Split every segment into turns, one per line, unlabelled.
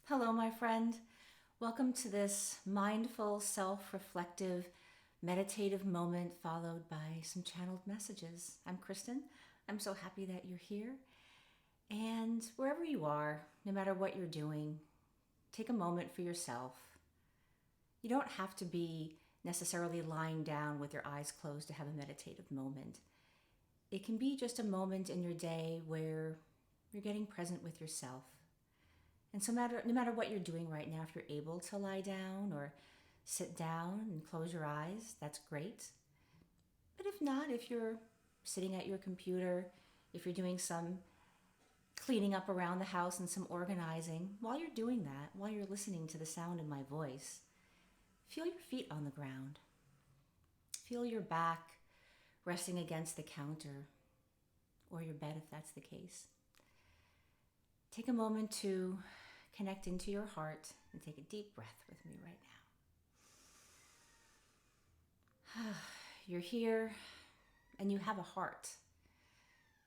Hello, my friend. Welcome to this mindful, self-reflective, meditative moment followed by some channeled messages. I'm Kristen. I'm so happy that you're here. And wherever you are, no matter what you're doing, take a moment for yourself. You don't have to be necessarily lying down with your eyes closed to have a meditative moment. It can be just a moment in your day where you're getting present with yourself. And so no matter what you're doing right now, if you're able to lie down or sit down and close your eyes, that's great. But if not, if you're sitting at your computer, if you're doing some cleaning up around the house and some organizing, while you're doing that, while you're listening to the sound in my voice, feel your feet on the ground. Feel your back resting against the counter or your bed if that's the case. Take a moment to connect into your heart and take a deep breath with me right now. You're here and you have a heart.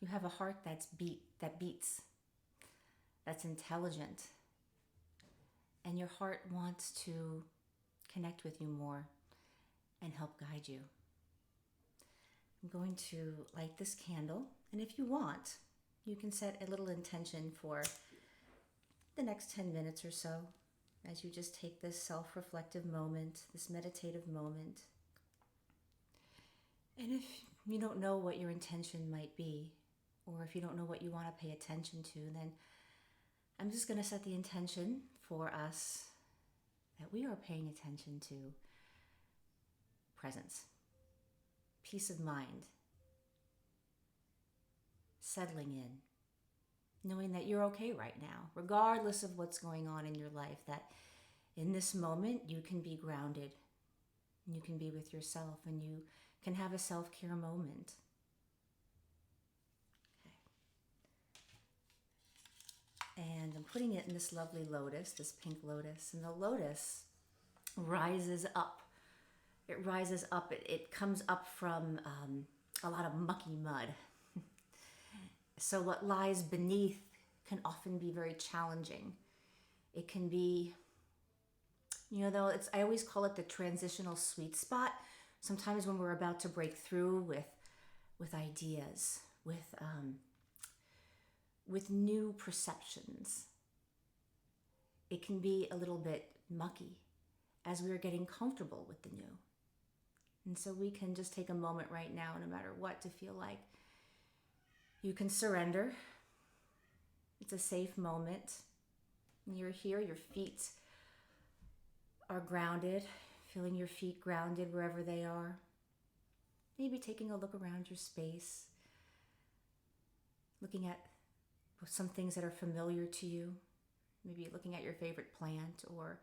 You have a heart that beats, that's intelligent. And your heart wants to connect with you more and help guide you. I'm going to light this candle, and if you want, you can set a little intention for the next 10 minutes or so as you just take this self-reflective moment, this meditative moment. And if you don't know what your intention might be, or if you don't know what you want to pay attention to, then I'm just going to set the intention for us that we are paying attention to presence, peace of mind, settling in, knowing that you're okay right now, regardless of what's going on in your life, that in this moment you can be grounded, you can be with yourself, and you can have a self-care moment. Okay. And I'm putting it in this lovely lotus, this pink lotus, and the lotus rises up. It rises up, it comes up from a lot of mucky mud. So what lies beneath can often be very challenging. It can be, I always call it the transitional sweet spot. Sometimes when we're about to break through with ideas, with new perceptions, it can be a little bit mucky as we are getting comfortable with the new. And so we can just take a moment right now, no matter what, to feel like you can surrender. It's a safe moment. You're here, your feet are grounded, feeling your feet grounded wherever they are. Maybe taking a look around your space, looking at some things that are familiar to you. Maybe looking at your favorite plant or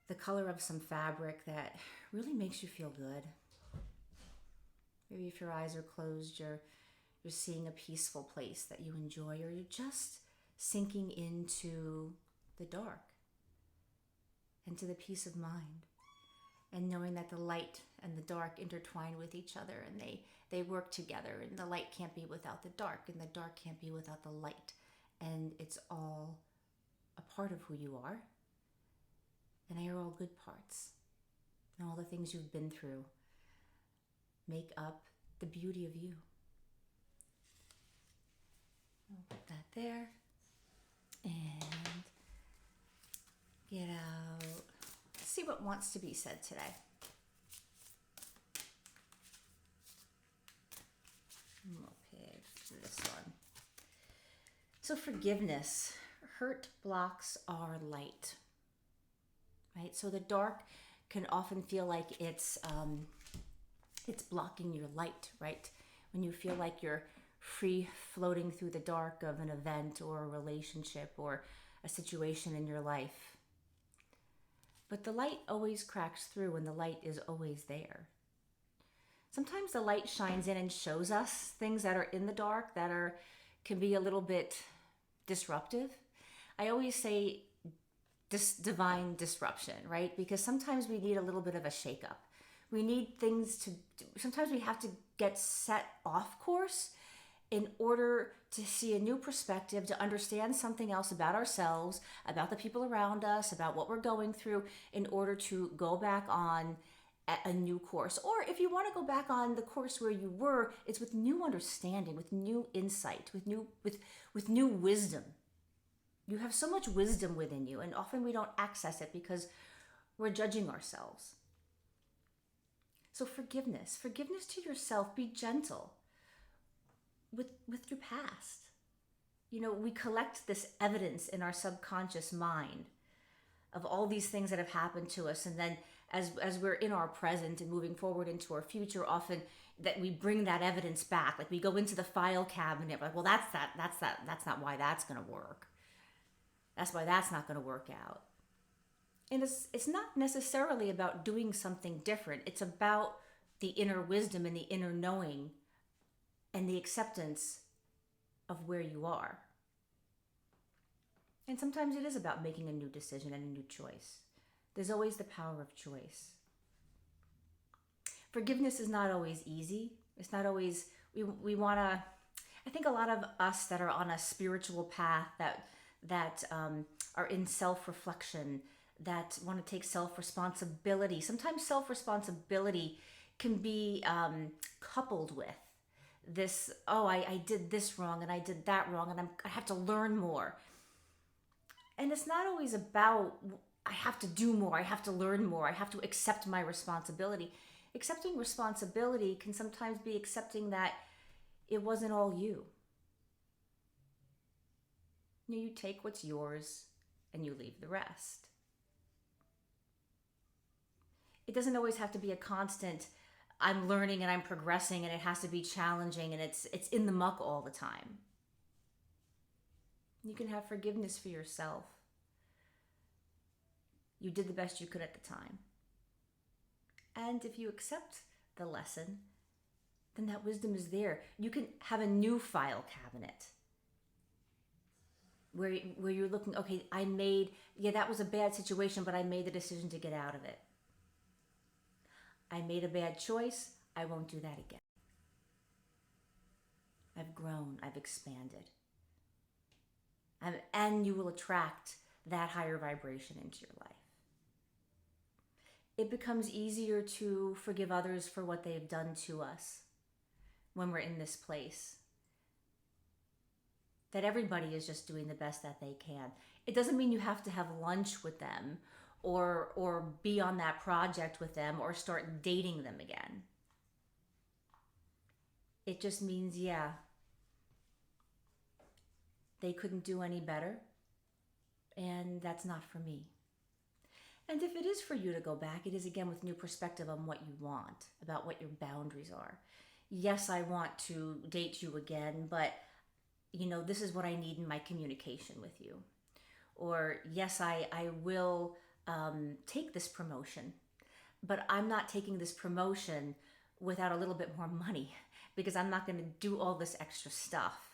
the color of some fabric that really makes you feel good. Maybe if your eyes are closed, you're seeing a peaceful place that you enjoy, or you're just sinking into the dark and to the peace of mind, and knowing that the light and the dark intertwine with each other, and they work together, and the light can't be without the dark, and the dark can't be without the light, and it's all a part of who you are, and they are all good parts, and all the things you've been through make up the beauty of you. I'll put that there and get out. Let's see what wants to be said today. We'll pick this one. So forgiveness. Hurt blocks our light, right? So the dark can often feel like it's blocking your light, right? When you feel like you're free floating through the dark of an event or a relationship or a situation in your life. But the light always cracks through, and the light is always there. Sometimes the light shines in and shows us things that are in the dark that can be a little bit disruptive. I always say this divine disruption, right? Because sometimes we need a little bit of a shakeup. We need things sometimes we have to get set off course in order to see a new perspective, to understand something else about ourselves, about the people around us, about what we're going through, in order to go back on a new course. Or if you want to go back on the course where you were, it's with new understanding, with new insight, with new wisdom. You have so much wisdom within you, and often we don't access it because we're judging ourselves. So forgiveness to yourself. Be gentle with your past. We collect this evidence in our subconscious mind of all these things that have happened to us, and then as we're in our present and moving forward into our future, often that we bring that evidence back. Like we go into the file cabinet, like, well, that's not why that's going to work. That's why that's not going to work out. And it's not necessarily about doing something different. It's about the inner wisdom and the inner knowing and the acceptance of where you are. And sometimes it is about making a new decision and a new choice. There's always the power of choice. Forgiveness is not always easy. It's not always, we want to, I think a lot of us that are on a spiritual path that are in self-reflection, that want to take self-responsibility. Sometimes self-responsibility can be coupled with this, I did this wrong and I did that wrong and I have to learn more. And it's not always about, I have to do more, I have to learn more, I have to accept my responsibility. Accepting responsibility can sometimes be accepting that it wasn't all you. You take what's yours and you leave the rest. It doesn't always have to be a constant, I'm learning and I'm progressing, and it has to be challenging and it's in the muck all the time. You can have forgiveness for yourself. You did the best you could at the time. And if you accept the lesson, then that wisdom is there. You can have a new file cabinet where you're looking, okay, that was a bad situation, but I made the decision to get out of it. I made a bad choice. I won't do that again. I've grown. I've expanded. And you will attract that higher vibration into your life. It becomes easier to forgive others for what they've done to us when we're in this place. That everybody is just doing the best that they can. It doesn't mean you have to have lunch with them or be on that project with them or start dating them again. It just means, they couldn't do any better, and that's not for me. And if it is for you to go back, it is again with new perspective on what you want, about what your boundaries are. Yes, I want to date you again, but this is what I need in my communication with you. Or yes, I will take this promotion, but I'm not taking this promotion without a little bit more money because I'm not going to do all this extra stuff.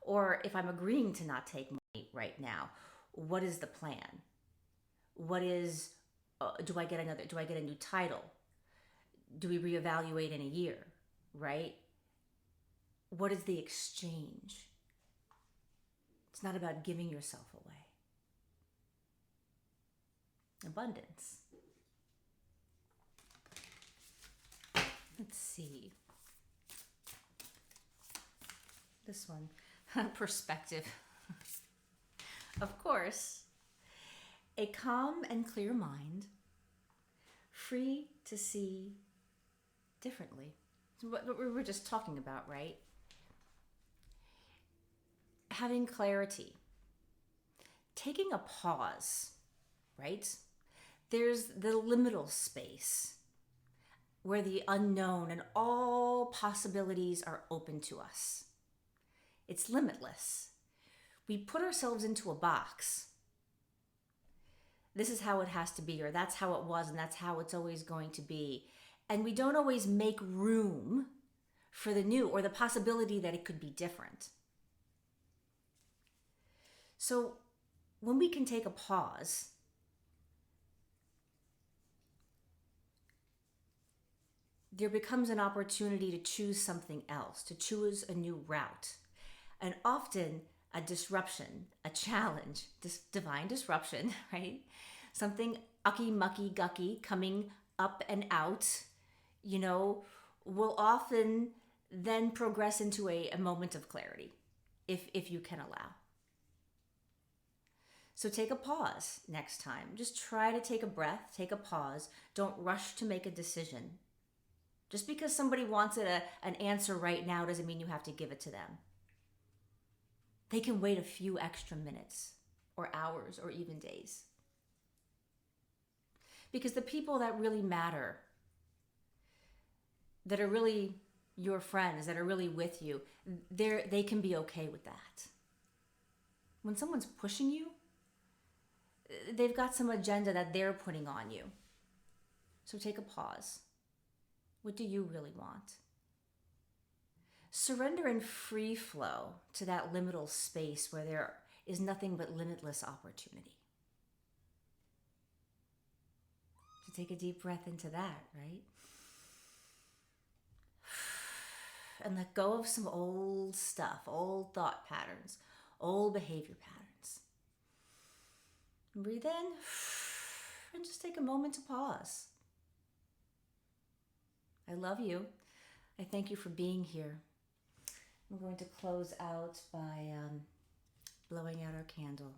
Or if I'm agreeing to not take money right now, what is the plan? What is, do I get a new title? Do we reevaluate in a year, right? What is the exchange? It's not about giving yourself away. Abundance. Let's see. This one. Perspective. Of course. A calm and clear mind, free to see differently. What we were just talking about, right? Having clarity. Taking a pause, right? There's the liminal space where the unknown and all possibilities are open to us. It's limitless. We put ourselves into a box. This is how it has to be, or that's how it was, and that's how it's always going to be. And we don't always make room for the new or the possibility that it could be different. So when we can take a pause, there becomes an opportunity to choose something else, to choose a new route. And often a disruption, a challenge, this divine disruption, right? Something ucky, mucky, gucky coming up and out, will often then progress into a moment of clarity, if you can allow. So take a pause next time. Just try to take a breath, take a pause. Don't rush to make a decision. Just because somebody wants an answer right now doesn't mean you have to give it to them. They can wait a few extra minutes or hours or even days. Because the people that really matter, that are really your friends, that are really with you, they can be okay with that. When someone's pushing you, they've got some agenda that they're putting on you. So take a pause. What do you really want? Surrender in free flow to that liminal space where there is nothing but limitless opportunity. So take a deep breath into that, right? And let go of some old stuff, old thought patterns, old behavior patterns. And breathe in and just take a moment to pause. I love you. I thank you for being here. I'm going to close out by blowing out our candle.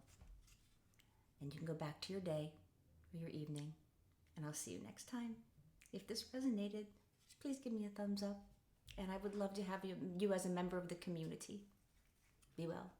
And you can go back to your day or your evening. And I'll see you next time. If this resonated, please give me a thumbs up. And I would love to have you as a member of the community. Be well.